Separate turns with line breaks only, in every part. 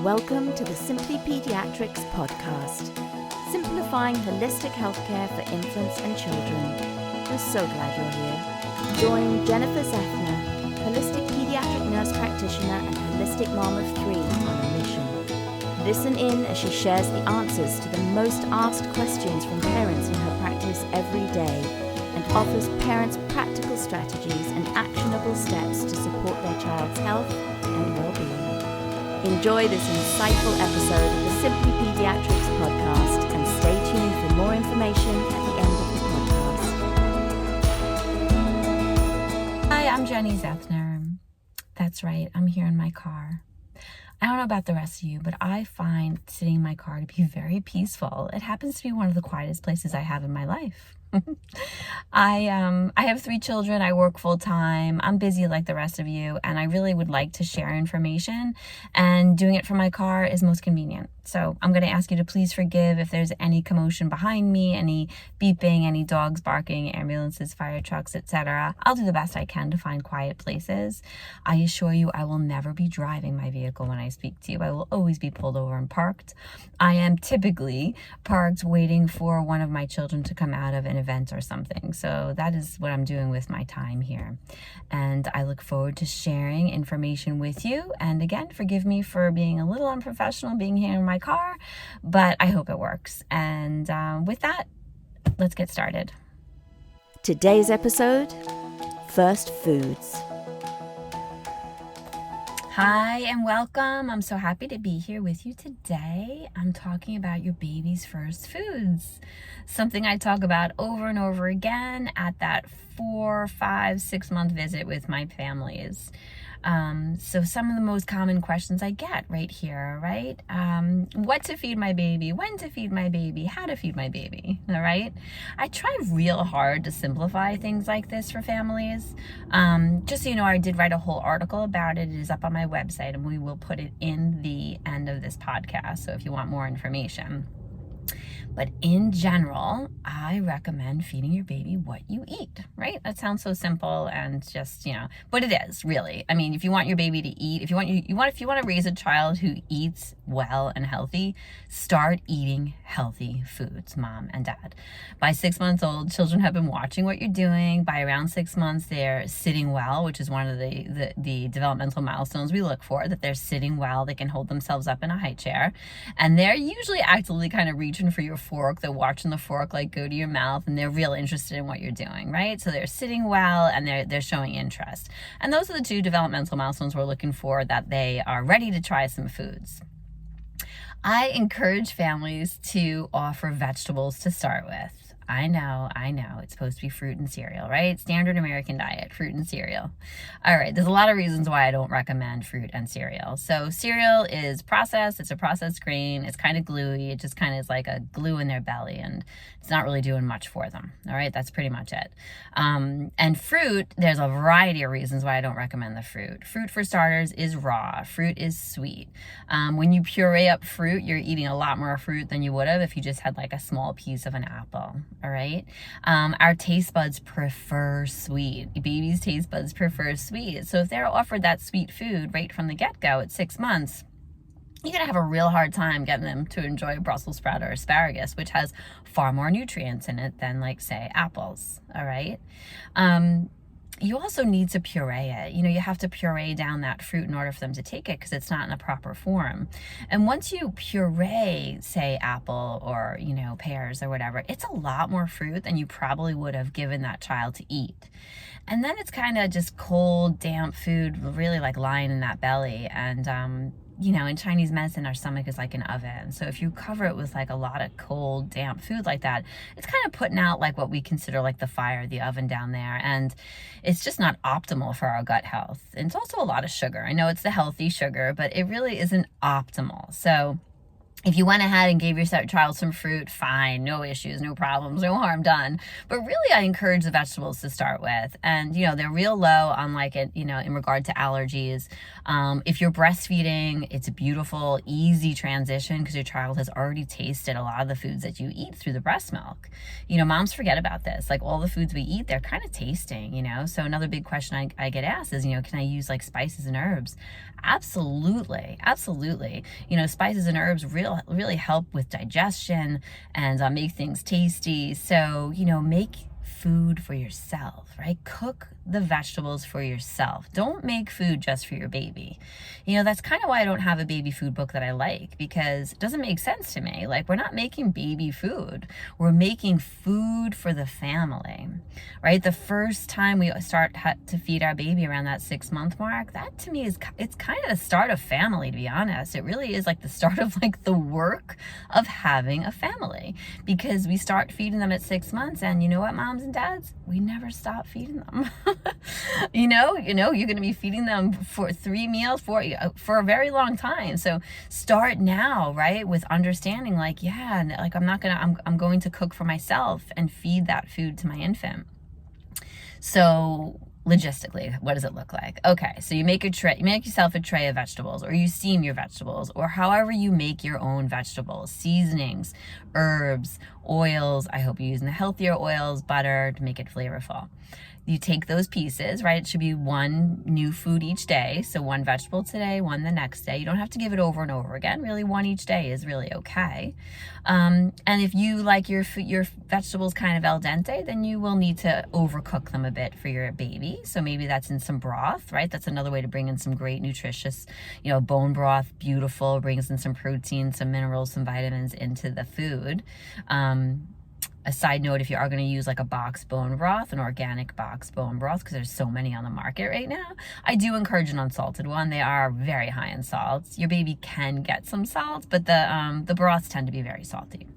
Welcome to the Simply Pediatrics Podcast, simplifying holistic healthcare for infants and children. We're so glad you're here. Join Jennifer Zethner, holistic pediatric nurse practitioner and holistic mom of 3 on a mission. Listen in as she shares the answers to the most asked questions from parents in her practice every day and offers parents practical strategies and actionable steps to support their child's health and well-being. Enjoy this insightful episode of the Simply Pediatrics Podcast and stay tuned for more information at the end of the podcast.
Hi, I'm Jennie Zethner. That's right, I'm here in my car. I don't know about the rest of you, but I find sitting in my car to be very peaceful. It happens to be one of the quietest places I have in my life. I have 3 children. I work full time. I'm busy like the rest of you, and I really would like to share information, and doing it from my car is most convenient. So I'm going to ask you to please forgive if there's any commotion behind me, any beeping, any dogs barking, ambulances, fire trucks, etc. I'll do the best I can to find quiet places. I assure you I will never be driving my vehicle when I speak to you. I will always be pulled over and parked. I am typically parked waiting for one of my children to come out of an event or something. So that is what I'm doing with my time here. And I look forward to sharing information with you. And again, forgive me for being a little unprofessional being here in my car, but I hope it works. And with that, let's get started.
Today's episode, First Foods.
Hi and welcome. I'm so happy to be here with you today. I'm talking about your baby's first foods. Something I talk about over and over again at that 4, 5, 6 month visit with my families. So some of the most common questions I get right here, right? What to feed my baby, when to feed my baby, how to feed my baby, all right? I try real hard to simplify things like this for families. Just so you know, I did write a whole article about it. It is up on my website, and we will put it in the end of this podcast, so if you want more information. But in general, I recommend feeding your baby what you eat, right? That sounds so simple and just, but it is really. I mean, if you want your baby to eat, if you want to raise a child who eats well and healthy, start eating healthy foods, mom and dad. By 6 months old, children have been watching what you're doing. By around 6 months, they're sitting well, which is one of the developmental milestones we look for, that they're sitting well, they can hold themselves up in a high chair, and they're usually actively kind of reaching for your fork. They're watching the fork like go to your mouth, and they're real interested in what you're doing, right? So they're sitting well and they're showing interest. And those are the 2 developmental milestones we're looking for, that they are ready to try some foods. I encourage families to offer vegetables to start with. I know, it's supposed to be fruit and cereal, right? Standard American diet, fruit and cereal. All right, there's a lot of reasons why I don't recommend fruit and cereal. So cereal is processed, it's a processed grain, it's kind of gluey, it just kind of is like a glue in their belly, and it's not really doing much for them, all right? That's pretty much it. And fruit, there's a variety of reasons why I don't recommend the fruit. Fruit, for starters, is raw. Fruit is sweet. When you puree up fruit, you're eating a lot more fruit than you would have if you just had like a small piece of an apple. All right. Our taste buds prefer sweet. Babies' taste buds prefer sweet. So if they're offered that sweet food right from the get-go at 6 months, you're going to have a real hard time getting them to enjoy Brussels sprout or asparagus, which has far more nutrients in it than, like, say, apples. All right. You also need to puree it. You have to puree down that fruit in order for them to take it, because it's not in a proper form. And once you puree, say, apple or, pears or whatever, it's a lot more fruit than you probably would have given that child to eat. And then it's kind of just cold, damp food, really like lying in that belly. And, in Chinese medicine, our stomach is like an oven. So if you cover it with like a lot of cold, damp food like that, it's kind of putting out like what we consider like the fire, the oven down there. And it's just not optimal for our gut health. And it's also a lot of sugar. I know it's the healthy sugar, but it really isn't optimal. So If you went ahead and gave your child some fruit, fine, no issues, no problems, no harm done. But really, I encourage the vegetables to start with. And, they're real low on in regard to allergies. If you're breastfeeding, it's a beautiful, easy transition because your child has already tasted a lot of the foods that you eat through the breast milk. Moms forget about this. Like all the foods we eat, they're kind of tasting, So another big question I get asked is, can I use like spices and herbs? Absolutely. Absolutely. Spices and herbs really help with digestion and make things tasty. So, make food for yourself, right? Cook the vegetables for yourself. Don't make food just for your baby. That's kind of why I don't have a baby food book that I like, because it doesn't make sense to me. Like, we're not making baby food. We're making food for the family, right? The first time we start to feed our baby around that 6-month mark, that to me it's kind of the start of family, to be honest. It really is like the start of like the work of having a family, because we start feeding them at 6 months, and you know what, moms and dads, we never stop feeding them. You're going to be feeding them for 3 meals for a very long time. So start now, right? With understanding like, I'm going to cook for myself and feed that food to my infant. So logistically, what does it look like? Okay, so you make yourself a tray of vegetables, or you steam your vegetables, or however you make your own vegetables, seasonings, herbs, oils. I hope you're using the healthier oils, butter to make it flavorful. You take those pieces, right? It should be one new food each day. So one vegetable today, one the next day. You don't have to give it over and over again. Really, one each day is really okay. And if you like your vegetables kind of al dente, then you will need to overcook them a bit for your baby. So maybe that's in some broth, right? That's another way to bring in some great nutritious, bone broth, beautiful, brings in some protein, some minerals, some vitamins into the food. A side note, if you are going to use like a box bone broth, an organic box bone broth, because there's so many on the market right now, I do encourage an unsalted one. They are very high in salts. Your baby can get some salt, but the broths tend to be very salty.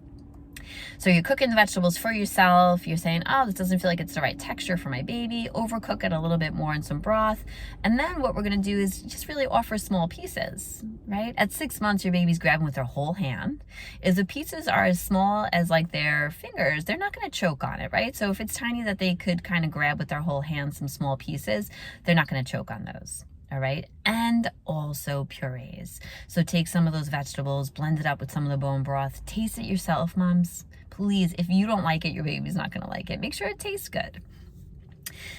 So you're cooking the vegetables for yourself. You're saying, oh, this doesn't feel like it's the right texture for my baby. Overcook it a little bit more in some broth. And then what we're going to do is just really offer small pieces, right? At 6 months, your baby's grabbing with their whole hand. If the pieces are as small as like their fingers, they're not going to choke on it, right? So if it's tiny that they could kind of grab with their whole hand some small pieces, they're not going to choke on those. All right. And also purees. So take some of those vegetables, blend it up with some of the bone broth, taste it yourself, moms. Please, if you don't like it, your baby's not going to like it. Make sure it tastes good.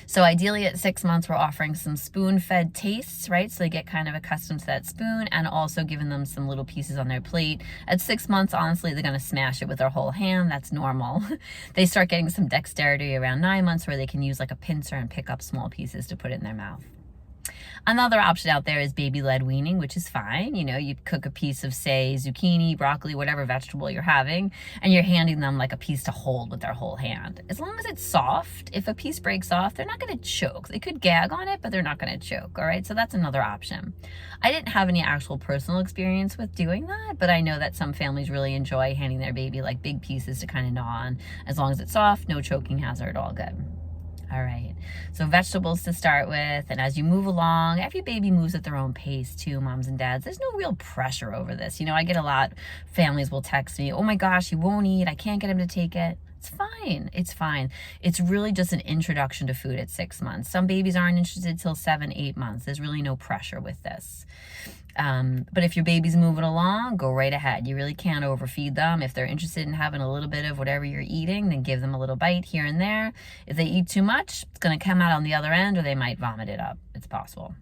So ideally at 6 months, we're offering some spoon-fed tastes, right? So they get kind of accustomed to that spoon, and also giving them some little pieces on their plate. At 6 months, honestly, they're going to smash it with their whole hand. That's normal. They start getting some dexterity around 9 months, where they can use like a pincer and pick up small pieces to put it in their mouth. Another option out there is baby-led weaning, which is fine. You cook a piece of, say, zucchini, broccoli, whatever vegetable you're having, and you're handing them like a piece to hold with their whole hand. As long as it's soft, if a piece breaks off, they're not going to choke. They could gag on it, but they're not going to choke, all right? So that's another option. I didn't have any actual personal experience with doing that, but I know that some families really enjoy handing their baby like big pieces to kind of gnaw on. As long as it's soft, no choking hazard, all good. All right, so vegetables to start with, and as you move along, every baby moves at their own pace too, moms and dads. There's no real pressure over this. I get a lot, families will text me, oh my gosh, he won't eat, I can't get him to take it. It's fine. It's fine. It's really just an introduction to food at 6 months. Some babies aren't interested till 7, 8 months. There's really no pressure with this. But if your baby's moving along, go right ahead. You really can't overfeed them. If they're interested in having a little bit of whatever you're eating, then give them a little bite here and there. If they eat too much, it's going to come out on the other end, or they might vomit it up. It's possible.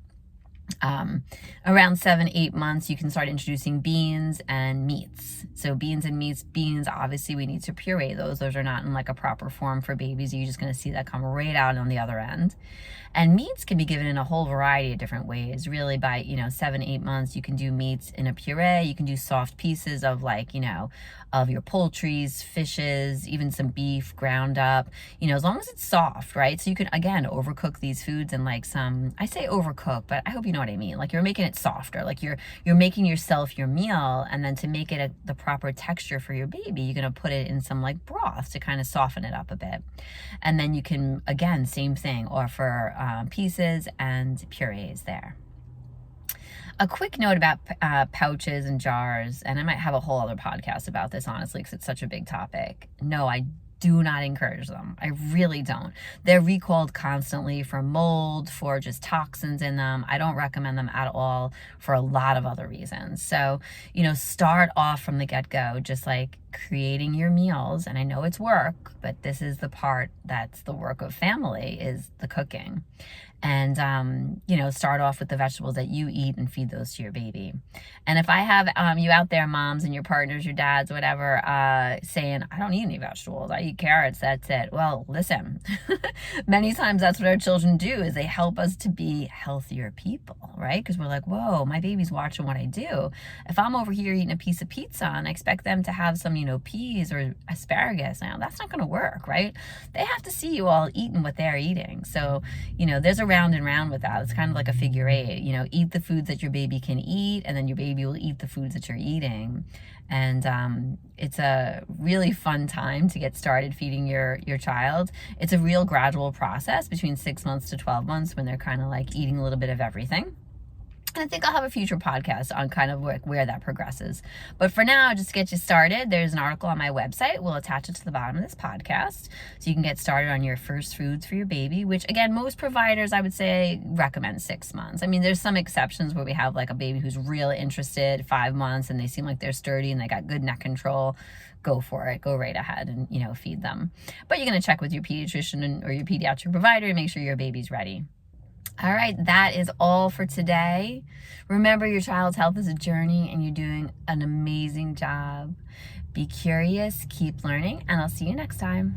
Around 7, 8 months, you can start introducing beans and meats. So beans and meats, beans, obviously we need to puree those. Those are not in like a proper form for babies. You're just going to see that come right out on the other end. And meats can be given in a whole variety of different ways. Really by, 7, 8 months, you can do meats in a puree. You can do soft pieces of of your poultries, fishes, even some beef ground up, as long as it's soft, right? So you can, again, overcook these foods and I say overcook, but I hope you know what I mean. Like you're making it softer, like you're making yourself your meal, and then to make it the proper texture for your baby, you're going to put it in some like broth to kind of soften it up a bit. And then you can, again, same thing, offer pieces and purees there. A quick note about pouches and jars, and I might have a whole other podcast about this, honestly, because it's such a big topic. No, I do not encourage them. I really don't. They're recalled constantly for mold, for just toxins in them. I don't recommend them at all for a lot of other reasons. So, start off from the get-go, just like creating your meals. And I know it's work, but this is the part that's the work of family, is the cooking. And, start off with the vegetables that you eat and feed those to your baby. And if I have you out there, moms and your partners, your dads, whatever, saying, I don't eat any vegetables, I eat carrots, that's it. Well, listen, many times that's what our children do, is they help us to be healthier people, right? Because we're like, whoa, my baby's watching what I do. If I'm over here eating a piece of pizza and I expect them to have some, peas or asparagus, now that's not going to work, right? They have to see you all eating what they're eating. So, there's a round and round with that. It's kind of like a figure eight, eat the foods that your baby can eat, and then your baby will eat the foods that you're eating. And it's a really fun time to get started feeding your child. It's a real gradual process between 6 months to 12 months when they're kind of like eating a little bit of everything. And I think I'll have a future podcast on kind of where that progresses. But for now, just to get you started, there's an article on my website. We'll attach it to the bottom of this podcast so you can get started on your first foods for your baby, which, again, most providers, I would say, recommend 6 months. I mean, there's some exceptions where we have like a baby who's really interested, 5 months, and they seem like they're sturdy and they got good neck control. Go for it. Go right ahead and, feed them. But you're going to check with your pediatrician or your pediatric provider and make sure your baby's ready. All right, that is all for today. Remember, your child's health is a journey and you're doing an amazing job. Be curious, keep learning, and I'll see you next time.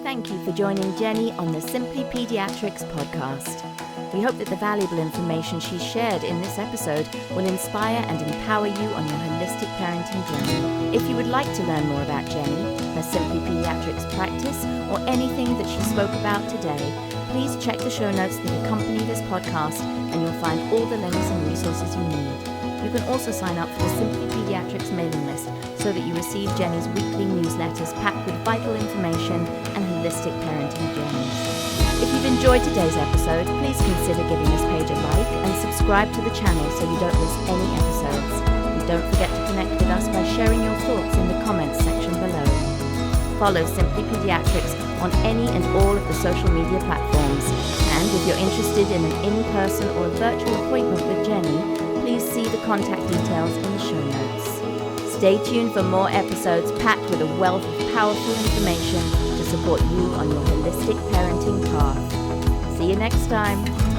Thank you for joining Jennie on the Simply Pediatrics Podcast. We hope that the valuable information she shared in this episode will inspire and empower you on your holistic parenting journey. If you would like to learn more about Jennie, her Simply Pediatrics practice, or anything that she spoke about today, please check the show notes that accompany this podcast and you'll find all the links and resources you need. You can also sign up for the Simply Pediatrics mailing list so that you receive Jennie's weekly newsletters packed with vital information and holistic parenting journeys. If you've enjoyed today's episode, please consider giving this page a like and subscribe to the channel so you don't miss any episodes. And don't forget to connect with us by sharing your thoughts in the comments section below. Follow Simply Pediatrics on any and all of the social media platforms. And if you're interested in an in-person or a virtual appointment with Jennie, please see the contact details in the show notes. Stay tuned for more episodes packed with a wealth of powerful information to support you on your holistic parenting path. See you next time.